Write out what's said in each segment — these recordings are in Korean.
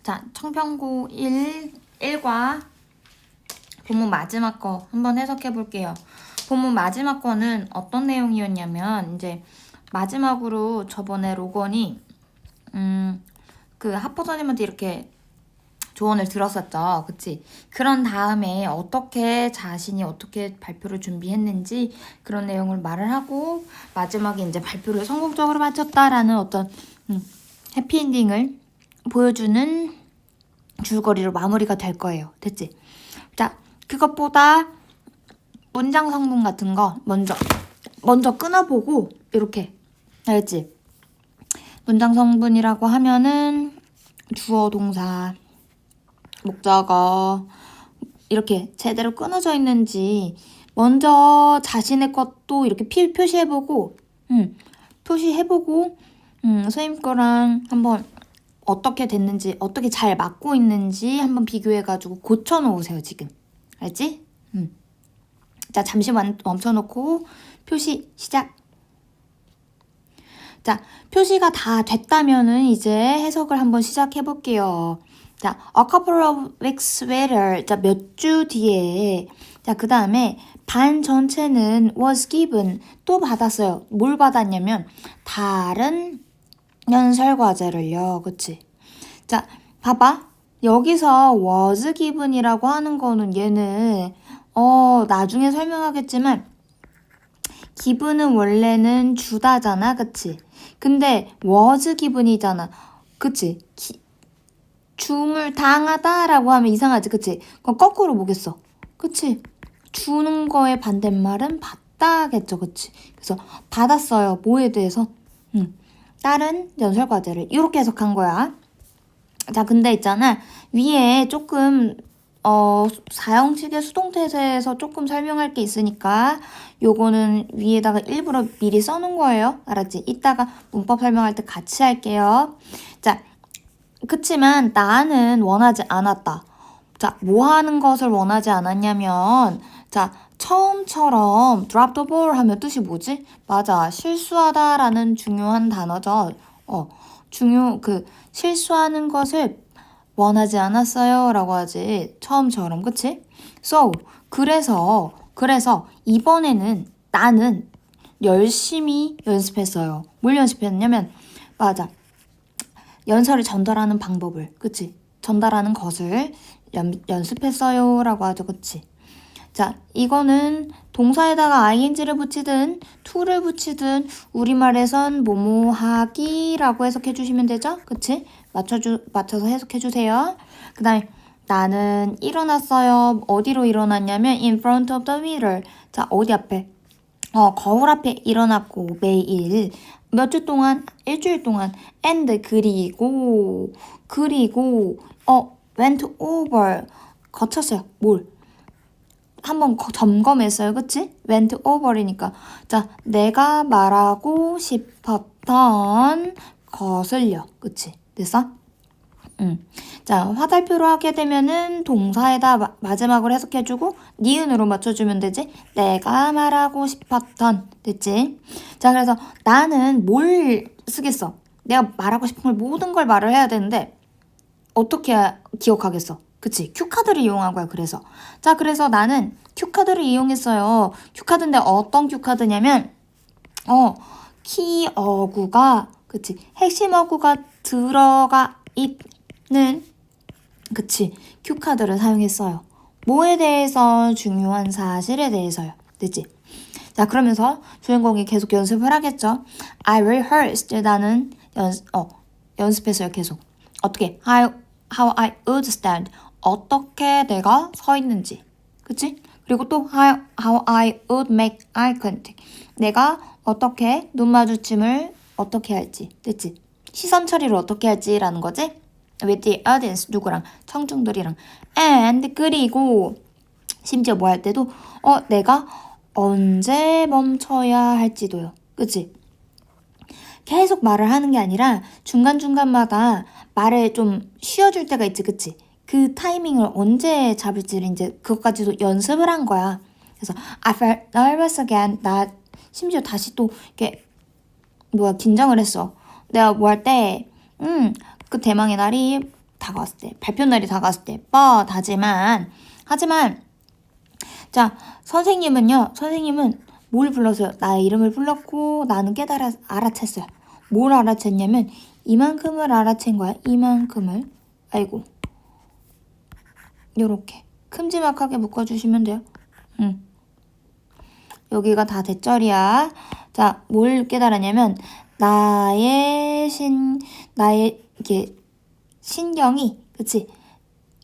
자, 청평고 1과 본문 마지막 거 한번 해석해 볼게요. 본문 마지막 거는 어떤 내용이었냐면 이제 마지막으로 저번에 로건이 그 하포 선생님한테 이렇게 조언을 들었었죠. 그치? 그런 다음에 자신이 어떻게 발표를 준비했는지 그런 내용을 말을 하고 마지막에 이제 발표를 성공적으로 마쳤다라는 어떤 해피엔딩을 보여주는 줄거리로 마무리가 될 거예요. 됐지? 자, 그것보다 문장 성분 같은 거 먼저 끊어보고 이렇게 알겠지? 문장 성분이라고 하면은 주어, 동사, 목적어 이렇게 제대로 끊어져 있는지 먼저 자신의 것도 이렇게 표시해보고 선생님 거랑 한번 어떻게 됐는지 어떻게 잘 맞고 있는지 한번 비교해가지고 고쳐놓으세요. 지금 알지? 자, 잠시 멈춰놓고 표시 시작. 자, 표시가 다 됐다면은 이제 해석을 한번 시작해볼게요. 자, a couple of weeks later. 자, 몇 주 뒤에. 자, 그 다음에 반 전체는 was given. 또 받았어요. 뭘 받았냐면 다른 연설 과제를요. 그치? 자, 봐봐. 여기서 was given이라고 하는 거는 얘는 나중에 설명하겠지만 given은 원래는 주다잖아. 그치? 근데 was given이잖아. 그치? 줌을 당하다라고 하면 이상하지. 그치? 그럼 거꾸로 보겠어. 그치? 주는 거의 반대말은 받다겠죠. 그치? 그래서 받았어요. 뭐에 대해서? 다른 연설 과제를 이렇게 해석한 거야. 자, 근데 있잖아. 위에 조금 사형식의 수동태에서 조금 설명할 게 있으니까 요거는 위에다가 일부러 미리 써놓은 거예요. 알았지? 이따가 문법 설명할 때 같이 할게요. 자, 그치만 나는 원하지 않았다. 자, 뭐 하는 것을 원하지 않았냐면 자, 처음처럼 drop the ball 하면 뜻이 뭐지? 맞아. 실수하다라는 중요한 단어죠. 실수하는 것을 원하지 않았어요 라고 하지. 처음처럼. 그치? So, 그래서 이번에는 나는 열심히 연습했어요. 뭘 연습했냐면 맞아. 연설을 전달하는 방법을. 그치? 전달하는 것을 연습했어요 라고 하죠. 그치? 자, 이거는 동사에다가 ing를 붙이든 to를 붙이든 우리말에선 뭐뭐 하기라고 해석해 주시면 되죠? 그치? 맞춰서 해석해 주세요. 그 다음에 나는 일어났어요. 어디로 일어났냐면 in front of the mirror. 자, 어디 앞에? 거울 앞에 일어났고 매일 몇 주 동안? 일주일 동안. and 그리고 went over 거쳤어요. 뭘? 한번 점검했어요. 그치? went over이니까. 자, 내가 말하고 싶었던 것을요. 그치? 됐어? 자, 화살표로 하게 되면은 동사에다 마지막으로 해석해주고 니은으로 맞춰주면 되지? 내가 말하고 싶었던. 됐지? 자, 그래서 나는 뭘 쓰겠어? 내가 말하고 싶은 걸 모든 걸 말을 해야 되는데 어떻게 기억하겠어? 그치? 큐카드를 이용한 거야. 그래서 나는 큐카드를 이용했어요. 큐카드인데 어떤 큐카드냐면 키어구가 그치? 핵심 어구가 들어가 있는 그치? 큐카드를 사용했어요. 뭐에 대해서? 중요한 사실에 대해서요. 됐지? 자, 그러면서 주인공이 계속 연습을 하겠죠. I rehearsed. 나는 연습했어요. 계속. 어떻게? How I would stand. 어떻게 내가 서 있는지. 그치? 그리고 또 how I would make eye contact. 내가 어떻게 눈 마주침을 어떻게 할지. 됐지? 시선 처리를 어떻게 할지라는 거지? With the audience. 누구랑? 청중들이랑. And 그리고 심지어 뭐 할 때도 내가 언제 멈춰야 할지도요. 그치? 계속 말을 하는 게 아니라 중간중간마다 말을 좀 쉬어줄 때가 있지. 그치? 그 타이밍을 언제 잡을지를 이제 그것까지도 연습을 한 거야. 그래서 I felt nervous again. 나 심지어 다시 또 이렇게 긴장을 했어. 내가 뭐 할 때 그 대망의 날이 다가왔을 때, 발표 날이 다가왔을 때, but 하지만 자, 선생님은 뭘 불렀어요? 나의 이름을 불렀고 나는 알아챘어요. 뭘 알아챘냐면 이만큼을 알아챈 거야. 이만큼을. 아이고. 요렇게 큼지막하게 묶어주시면 돼요. 여기가 다 대절이야. 자, 뭘 깨달았냐면 나의 이게 신경이, 그치?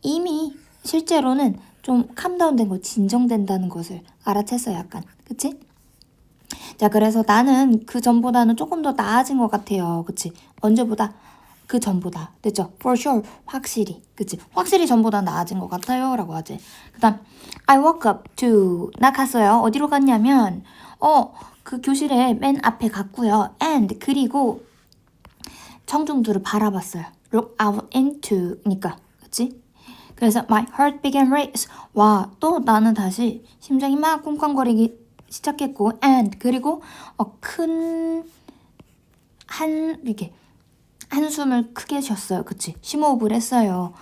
이미 실제로는 좀 캄다운된 거, 진정된다는 것을 알아챘어요, 약간. 그치? 자, 그래서 나는 그 전보다는 조금 더 나아진 것 같아요. 그치? 언제보다? 그 전보다. 됐죠? For sure. 확실히. 그치? 확실히 전보다 나아진 것 같아요. 라고 하지. 그 다음, I woke up to. 나 갔어요. 어디로 갔냐면, 그 교실에 맨 앞에 갔고요. And, 그리고 청중들을 바라봤어요. Look out into. 니까. 그치? 그래서 my heart began race. 와, 또 나는 다시 심장이 막 쿵쾅거리기 시작했고, and 그리고 이렇게 한숨을 크게 쉬었어요. 그치? 심호흡을 했어요.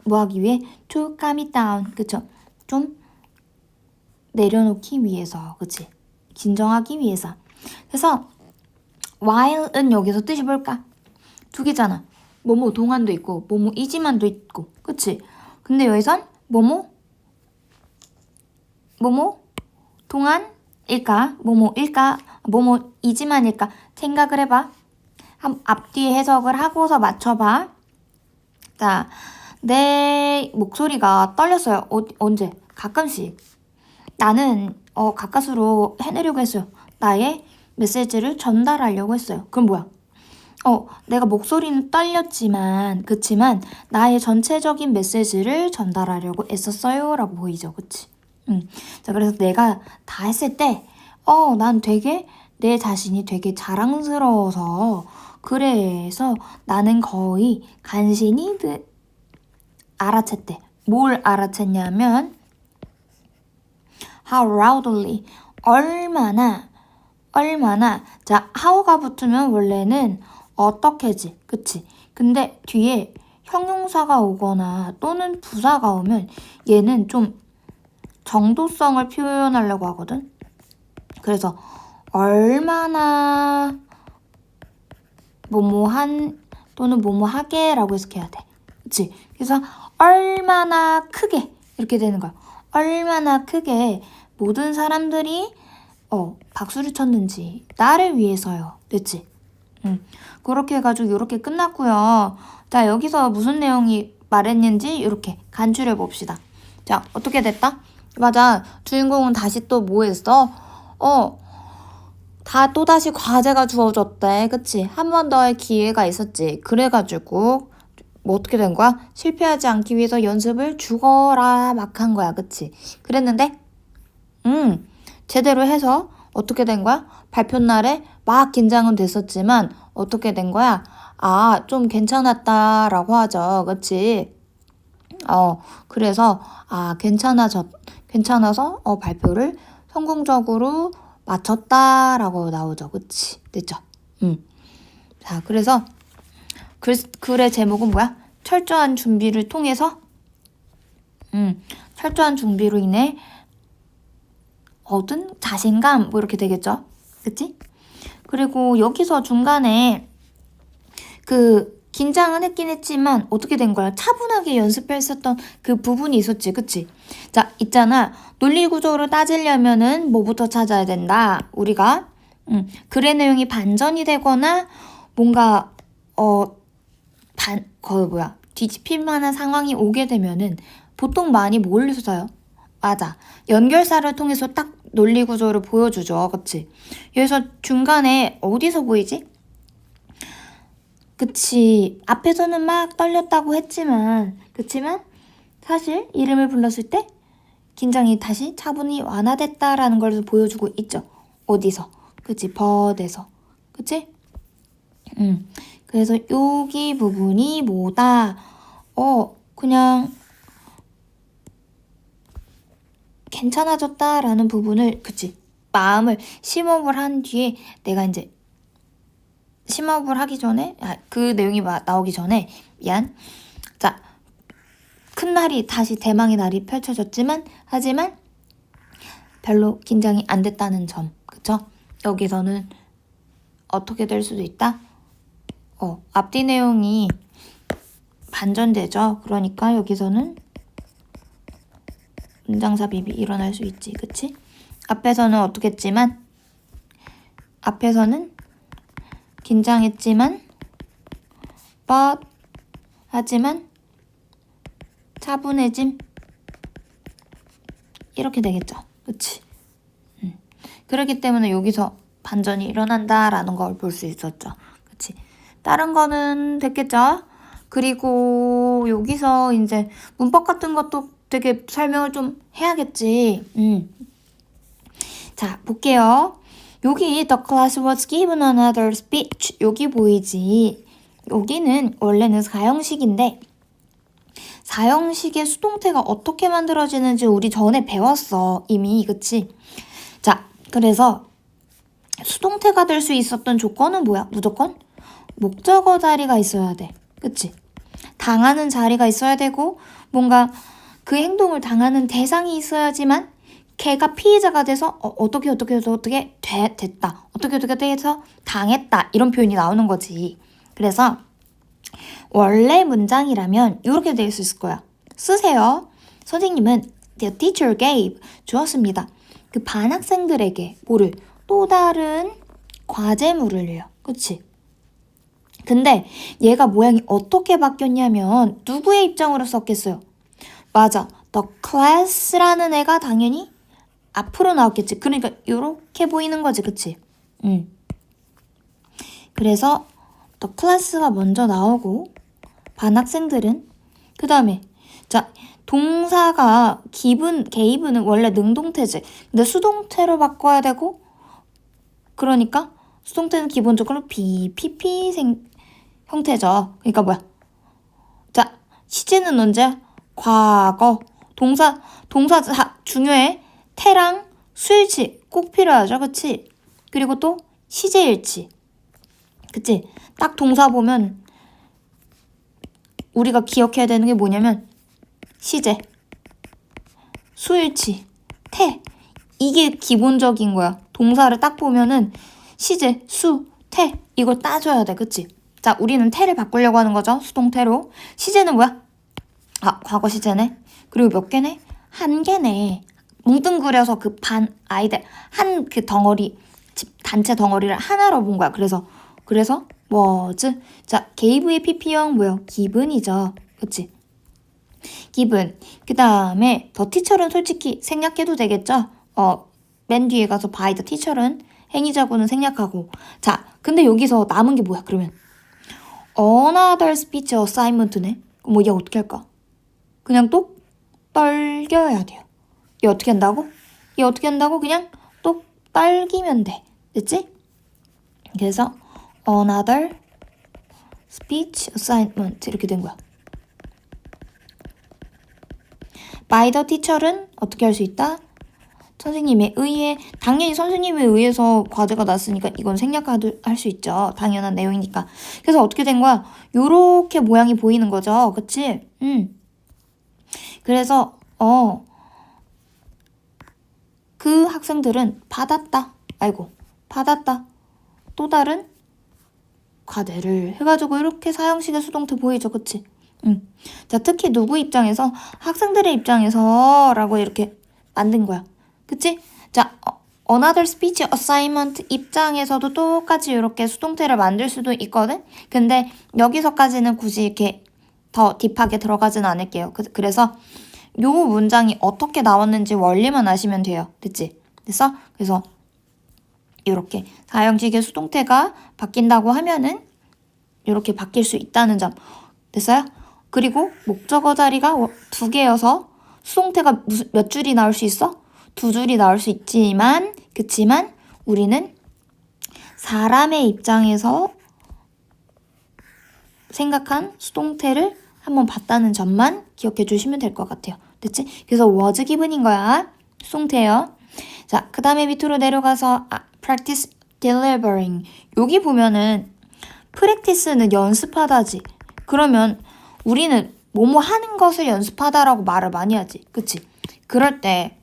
뭐 하기 위해? To calm it down. 그쵸? 좀 내려놓기 위해서. 그치? 진정하기 위해서. 그래서 while은 여기서 뜻이 뭘까? 두 개잖아. 뭐뭐 동안도 있고 뭐뭐 이지만도 있고. 그치? 근데 여기선 뭐뭐 동안일까? 뭐뭐일까? 뭐뭐이지만일까? 생각을 해봐. 앞뒤 해석을 하고서 맞춰봐. 자, 내 목소리가 떨렸어요. 언제? 가끔씩. 나는 가까스로 해내려고 했어요. 나의 메시지를 전달하려고 했어요. 그럼 뭐야? 내가 목소리는 떨렸지만, 그치만 나의 전체적인 메시지를 전달하려고 애썼어요. 라고 보이죠. 그치? 자, 그래서 내가 다 했을 때, 난 되게 내 자신이 되게 자랑스러워서, 그래서 나는 거의 간신히 알아챘대. 뭘 알아챘냐면 how loudly, 얼마나. 자, how가 붙으면 원래는 어떻게지, 그치? 근데 뒤에 형용사가 오거나 또는 부사가 오면 얘는 좀 정도성을 표현하려고 하거든. 그래서 얼마나 뭐뭐한 또는 뭐뭐하게라고 해석해야 돼. 그치? 그래서 얼마나 크게 이렇게 되는 거야. 얼마나 크게 모든 사람들이 박수를 쳤는지 나를 위해서요. 됐지? 그렇게 해가지고 이렇게 끝났고요. 자, 여기서 무슨 내용이 말했는지 이렇게 간추려 봅시다. 자, 어떻게 됐다? 맞아. 주인공은 다시 또 뭐 했어? 다 또다시 과제가 주어졌대. 그치? 한 번 더의 기회가 있었지. 그래가지고 뭐 어떻게 된 거야? 실패하지 않기 위해서 연습을 죽어라 막 한 거야. 그치? 그랬는데 제대로 해서 어떻게 된 거야? 발표 날에 막 긴장은 됐었지만 어떻게 된 거야? 좀 괜찮았다라고 하죠. 그치? 그래서 괜찮아서 발표를 성공적으로 마쳤다라고 나오죠. 그치? 됐죠? 자, 그래서 글의 제목은 뭐야? 철저한 준비를 통해서 철저한 준비로 인해 얻은 자신감 뭐 이렇게 되겠죠? 그치? 그리고 여기서 중간에 긴장은 했긴 했지만 어떻게 된 거야? 차분하게 연습했었던 그 부분이 있었지. 그치? 자, 있잖아. 논리 구조를 따지려면은 뭐부터 찾아야 된다. 우리가 글의 내용이 반전이 되거나 뭔가 뒤집힐 만한 상황이 오게 되면은 보통 많이 뭘 써요? 맞아. 연결사를 통해서 딱 논리 구조를 보여주죠. 그치? 여기서 중간에 어디서 보이지? 그치. 앞에서는 막 떨렸다고 했지만, 그치만 사실 이름을 불렀을 때 긴장이 다시 차분히 완화됐다라는 걸 보여주고 있죠. 어디서? 그치? 벗에서. 그치? 그래서 여기 부분이 뭐다? 그냥 괜찮아졌다라는 부분을, 그치? 마음을 심호흡을 한 뒤에 내가 이제 심호흡을 하기 전에 그 내용이 나오기 전에 자, 큰 날이 다시 대망의 날이 펼쳐졌지만 하지만 별로 긴장이 안 됐다는 점. 그쵸? 여기서는 어떻게 될 수도 있다? 앞뒤 내용이 반전되죠. 그러니까 여기서는 문장 삽입이 일어날 수 있지. 그치? 앞에서는 어떻게 했지만 앞에서는 긴장했지만 but 하지만 차분해짐 이렇게 되겠죠. 그치? 그렇기 때문에 여기서 반전이 일어난다라는 걸 볼 수 있었죠. 그치? 다른 거는 됐겠죠? 그리고 여기서 이제 문법 같은 것도 되게 설명을 좀 해야겠지. 자, 볼게요. 여기 the class was given another speech. 여기 보이지? 여기는 원래는 사형식인데 사형식의 수동태가 어떻게 만들어지는지 우리 전에 배웠어. 이미. 그치? 자, 그래서 수동태가 될 수 있었던 조건은 뭐야? 무조건 목적어 자리가 있어야 돼. 그치? 당하는 자리가 있어야 되고 뭔가 그 행동을 당하는 대상이 있어야지만 걔가 피해자가 돼서 어떻게 됐다. 어떻게 돼서 당했다. 이런 표현이 나오는 거지. 그래서 원래 문장이라면 이렇게 될 수 있을 거야. 쓰세요. 선생님은 the teacher gave 주었습니다. 그 반 학생들에게 뭐를? 또 다른 과제물을요. 그치? 근데 얘가 모양이 어떻게 바뀌었냐면 누구의 입장으로 썼겠어요? 맞아. the class라는 애가 당연히 앞으로 나왔겠지. 그러니까 이렇게 보이는 거지. 그치? 그래서 the class가 먼저 나오고 반 학생들은 그 다음에 자 동사가 gave는 원래 능동태지. 근데 수동태로 바꿔야 되고 그러니까 수동태는 기본적으로 PP 형태죠. 그러니까 뭐야? 자 시제는 언제? 과거. 동사 중요해. 태랑 수일치 꼭 필요하죠. 그치? 그리고 또 시제일치. 그치? 딱 동사 보면 우리가 기억해야 되는 게 뭐냐면 시제, 수일치, 태. 이게 기본적인 거야. 동사를 딱 보면은 시제, 수, 태 이걸 따줘야 돼. 그치? 자, 우리는 태를 바꾸려고 하는 거죠. 수동태로. 시제는 뭐야? 과거 시제네. 그리고 몇 개네? 한 개네. 뭉뚱그려서 그 반 아이들 한 그 덩어리 단체 덩어리를 하나로 본 거야. 그래서 was. 자, gave의 pp형 뭐야? given이죠. 그치? given. 그 다음에 the teacher는 솔직히 생략해도 되겠죠? 맨 뒤에 가서 by the teacher는 행위자고는 생략하고. 자, 근데 여기서 남은 게 뭐야? 그러면 another speech assignment네. 그럼 얘 어떻게 할까? 그냥 똑 떨겨야 돼요. 얘 어떻게 한다고? 그냥 똑 빨기면 돼. 됐지? 그래서 another speech assignment 이렇게 된 거야. by the teacher는 어떻게 할 수 있다? 선생님에 의해. 당연히 선생님에 의해서 과제가 났으니까 이건 생략할 수 있죠. 당연한 내용이니까. 그래서 어떻게 된 거야? 요렇게 모양이 보이는 거죠. 그치? 그래서 그 학생들은 받았다. 또 다른 과제를 해가지고 이렇게 사형식의 수동태 보이죠. 그치? 자, 특히 누구 입장에서? 학생들의 입장에서 라고 이렇게 만든 거야. 그치? 자, another speech assignment 입장에서도 똑같이 이렇게 수동태를 만들 수도 있거든? 근데 여기서까지는 굳이 이렇게 더 딥하게 들어가진 않을게요. 그래서 요 문장이 어떻게 나왔는지 원리만 아시면 돼요. 됐지? 됐어? 그래서 이렇게 사형식의 수동태가 바뀐다고 하면은 이렇게 바뀔 수 있다는 점. 됐어요? 그리고 목적어 자리가 2개여서 수동태가 몇 줄이 나올 수 있어? 2줄이 나올 수 있지만 그치만 우리는 사람의 입장에서 생각한 수동태를 한번 봤다는 점만 기억해 주시면 될 것 같아요. 됐지? 그래서 was given인 거야. 수동태예요. 자, 그 다음에 밑으로 내려가서 practice delivering. 여기 보면은 practice는 연습하다지. 그러면 우리는 뭐뭐 하는 것을 연습하다라고 말을 많이 하지. 그치? 그럴 때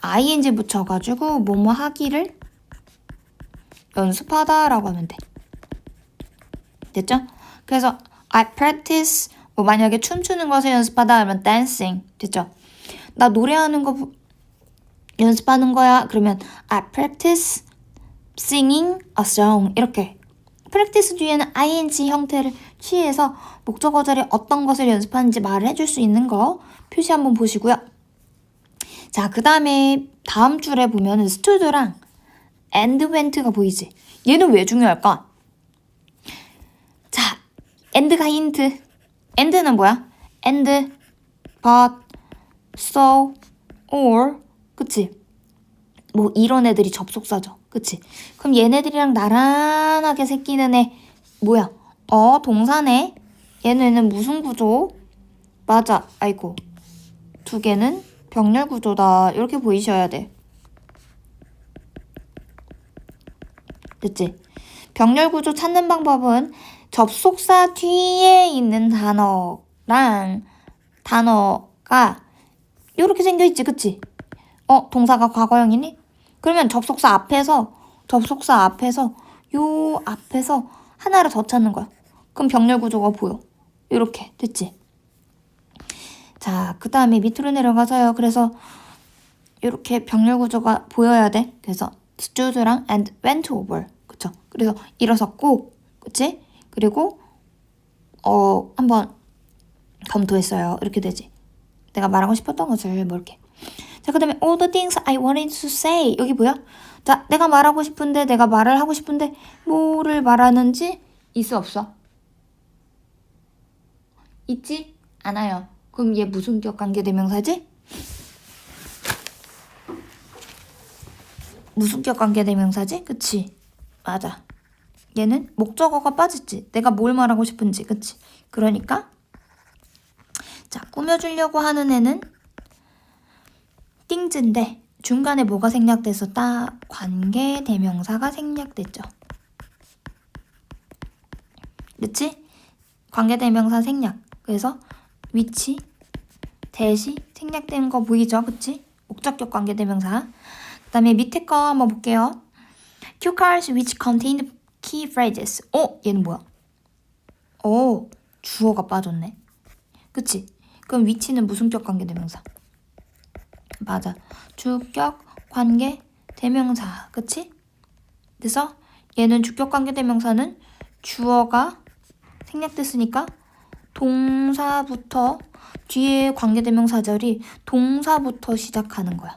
ing 붙여가지고 뭐뭐 하기를 연습하다라고 하면 돼. 됐죠? 그래서 I practice 뭐 만약에 춤추는 것을 연습하다 하면 dancing. 됐죠? 나 노래하는 거 연습하는 거야. 그러면 I practice singing a song. 이렇게 practice 뒤에는 ing 형태를 취해서 목적어 자리에 어떤 것을 연습하는지 말을 해줄 수 있는 거 표시 한번 보시고요. 자, 그 다음에 다음 줄에 보면은 stood랑 and went가 보이지? 얘는 왜 중요할까? 자, and가 힌트. and는 뭐야? and, but, so, or, 그치? 뭐 이런 애들이 접속사죠. 그치? 그럼 얘네들이랑 나란하게 새끼는 애 뭐야? 동사네. 얘네는 무슨 구조? 맞아. 아이고. 두 개는 병렬 구조다. 이렇게 보이셔야 돼. 됐지? 병렬 구조 찾는 방법은 접속사 뒤에 있는 단어가 이렇게 생겨있지. 그치? 동사가 과거형이니? 그러면 접속사 앞에서 요 앞에서 하나를 더 찾는 거야. 그럼 병렬 구조가 보여. 이렇게 됐지? 자, 그 다음에 밑으로 내려가서요. 그래서 이렇게 병렬 구조가 보여야 돼. 그래서 stood랑 and went over. 그쵸? 그래서 일어섰고, 그치? 그리고 한번 검토했어요. 이렇게 되지. 내가 말하고 싶었던 것을 뭘게. 자, 그 다음에 all the things I wanted to say. 여기 뭐야? 자, 내가 말을 하고 싶은데 뭐를 말하는지 있어 없어? 있지? 않아요. 그럼 얘 무슨 격 관계대명사지? 무슨 격 관계대명사지? 그치? 맞아. 얘는 목적어가 빠졌지. 내가 뭘 말하고 싶은지. 그치? 그러니까 자, 꾸며주려고 하는 애는 띵즈인데 중간에 뭐가 생략돼서 관계대명사가 생략됐죠. 그치? 관계대명사 생략. 그래서 위치, 대시 생략되는 거 보이죠? 그치? 목적격 관계대명사. 그 다음에 밑에 거 한번 볼게요. Cue cards which contain key phrases. 얘는 뭐야? 주어가 빠졌네. 그치? 그럼 위치는 무슨 격 관계대명사? 맞아. 주격 관계대명사. 그치? 그래서 얘는 주격 관계대명사는 주어가 생략됐으니까 동사부터 뒤에 관계대명사절이 동사부터 시작하는 거야.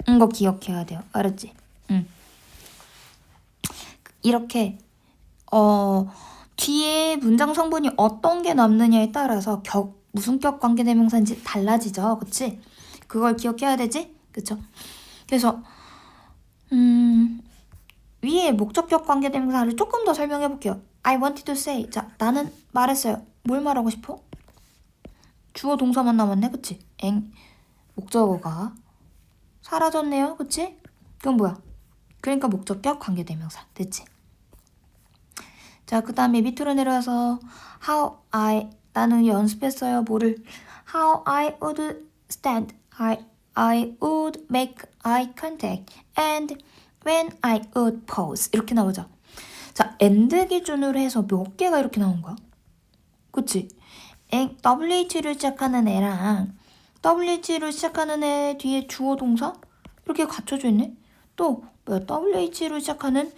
이거 기억해야 돼요. 알았지? 응. 이렇게 뒤에 문장 성분이 어떤 게 남느냐에 따라서 무슨 격 관계대명사인지 달라지죠. 그치? 그걸 기억해야 되지? 그쵸? 그래서 위에 목적격 관계대명사를 조금 더 설명해 볼게요. I wanted to say. 자, 나는 말했어요. 뭘 말하고 싶어? 주어 동사만 남았네. 그치? 목적어가 사라졌네요. 그치? 그건 뭐야? 그러니까 목적격 관계대명사. 됐지? 자, 그 다음에 밑으로 내려와서 나는 연습했어요. 뭐를? How I would stand. I would make eye contact. And when I would pose. 이렇게 나오죠. 자, and 기준으로 해서 몇 개가 이렇게 나온 거야? 그치? WH로 시작하는 애랑 WH로 시작하는 애 뒤에 주어 동사 이렇게 갖춰져 있네. 또 WH로 시작하는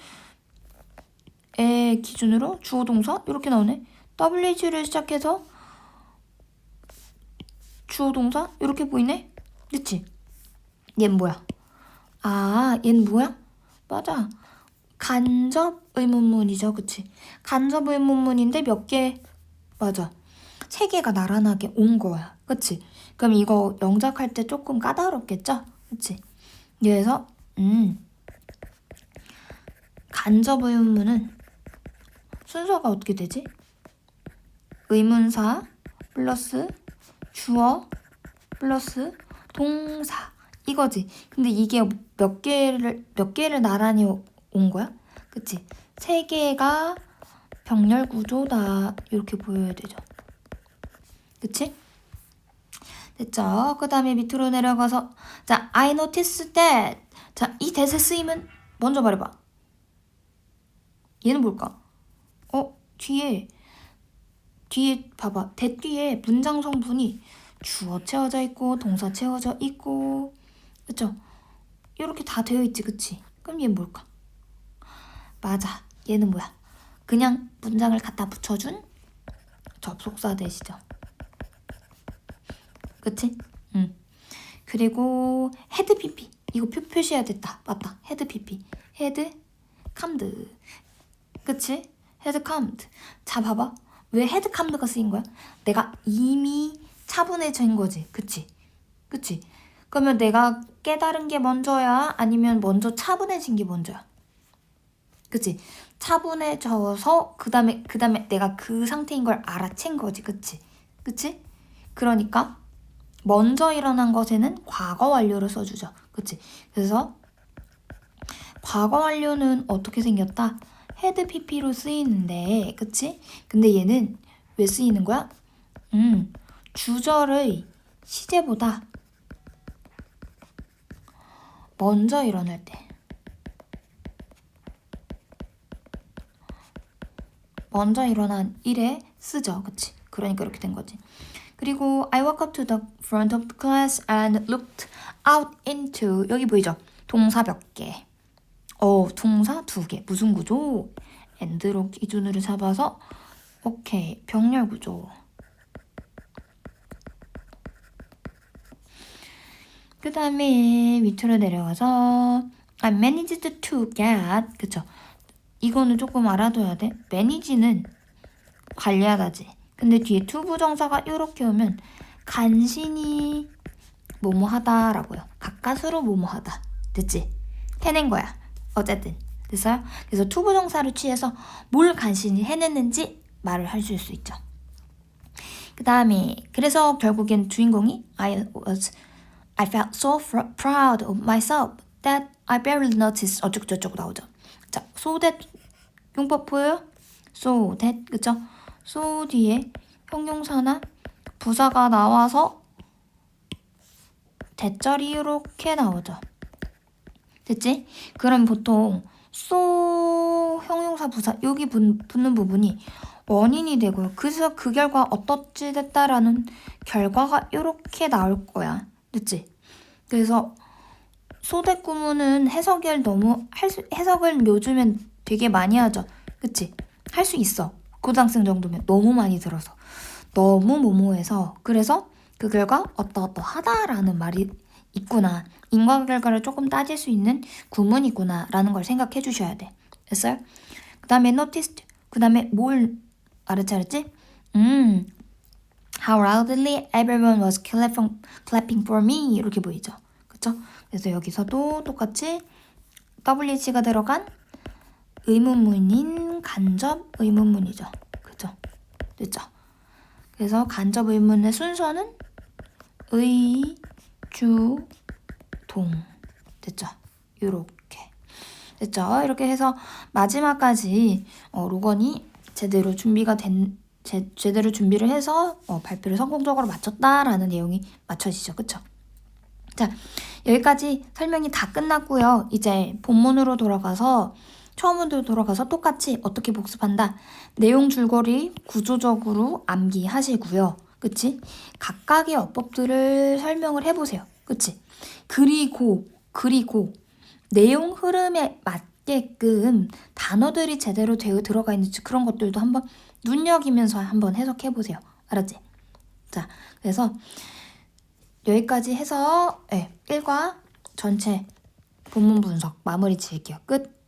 애 기준으로 주어 동사 이렇게 나오네. WH를 시작해서 주어 동사 이렇게 보이네. 그치? 얘는 뭐야? 얘는 뭐야? 맞아. 간접 의문문이죠. 그치? 간접 의문문인데 몇 개? 맞아. 3개가 나란하게 온 거야. 그치? 그럼 이거 영작할 때 조금 까다롭겠죠? 그치? 그래서 간접 의문문은 순서가 어떻게 되지? 의문사 플러스 주어 플러스 동사 이거지. 근데 이게 몇 개를 나란히 온 거야? 그치? 3개가 병렬 구조다 이렇게 보여야 되죠. 그치? 됐죠? 그 다음에 밑으로 내려가서 자, I noticed that. 자, 이 that의 쓰임은 먼저 말해봐. 얘는 뭘까? 뒤에 봐봐. that 뒤에 문장 성분이 주어 채워져 있고 동사 채워져 있고 그쵸? 이렇게 다 되어 있지, 그치? 그럼 얘는 뭘까? 맞아. 얘는 뭐야? 그냥 문장을 갖다 붙여준 접속사 대시죠. 그치? 응. 그리고 헤드 PP. 이거 표시해야 됐다. 맞다. 헤드 PP. 헤드 캄드. 그치? 헤드 캄드. 자, 봐봐. 왜 헤드 캄드가 쓰인 거야? 내가 이미 차분해진 거지. 그치? 그치? 그러면 내가 깨달은 게 먼저야? 아니면 먼저 차분해진 게 먼저야? 그치? 차분해져서 그 다음에 내가 그 상태인 걸 알아챈 거지. 그치? 그치? 그러니까 먼저 일어난 것에는 과거 완료를 써주죠. 그치? 그래서 과거 완료는 어떻게 생겼다? 헤드 PP로 쓰이는데, 그치? 근데 얘는 왜 쓰이는 거야? 주절의 시제보다 먼저 일어날 때. 먼저 일어난 일에 쓰죠. 그치? 그러니까 이렇게 된 거지. 그리고 I walked up to the front of the class and looked out into 여기 보이죠? 동사 몇 개. 동사 2개. 무슨 구조? and로 기준으로 잡아서 오케이. 병렬 구조. 그 다음에 밑으로 내려가서 I managed to get 그쵸? 이거는 조금 알아둬야 돼. manage는 관리하다지. 근데 뒤에 to 부정사가 이렇게 오면 간신히 뭐뭐 하다라고요. 가까스로 뭐뭐 하다. 됐지? 해낸 거야. 어쨌든 됐어요? 그래서 to 부정사를 취해서 뭘 간신히 해냈는지 말을 해줄 수 있죠. 그 다음에 그래서 결국엔 주인공이 I felt so proud of myself that I barely noticed 어쩌고저쩌고 나오죠. 자, so that 용법 보여요? so that 그쵸? so 뒤에 형용사나 부사가 나와서 대절이 이렇게 나오죠. 됐지? 그럼 보통 so 형용사 부사 여기 붙는 부분이 원인이 되고요. 그래서 그 결과 어떻지 됐다라는 결과가 이렇게 나올 거야. 됐지? 그래서 소대 구문은 해석을 요즘엔 되게 많이 하죠. 그치? 할 수 있어. 고등학생 정도면 너무 많이 들어서. 너무 모모해서 그래서 그 결과 어떠하다라는 말이 있구나. 인과결과를 조금 따질 수 있는 구문이구나 라는 걸 생각해 주셔야 돼. 됐어요? 그 다음에 noticed. 그 다음에 뭘 알았지? How loudly everyone was clapping for me 이렇게 보이죠. 그쵸? 그래서 여기서도 똑같이 WH가 들어간 의문문인 간접 의문문이죠. 그죠? 됐죠? 그래서 간접 의문의 순서는 의, 주, 동. 됐죠? 요렇게. 됐죠? 이렇게 해서 마지막까지 로건이 제대로 준비를 해서 발표를 성공적으로 마쳤다라는 내용이 맞춰지죠. 그쵸? 자, 여기까지 설명이 다 끝났고요. 이제 본문으로 돌아가서 처음으로 돌아가서 똑같이 어떻게 복습한다. 내용 줄거리 구조적으로 암기하시고요. 그치? 각각의 어법들을 설명을 해보세요. 그치? 그리고 내용 흐름에 맞게끔 단어들이 제대로 들어가 있는지 그런 것들도 한번 눈여기면서 한번 해석해보세요. 알았지? 자, 그래서 여기까지 해서 1과 전체 본문 분석 마무리 지을게요. 끝!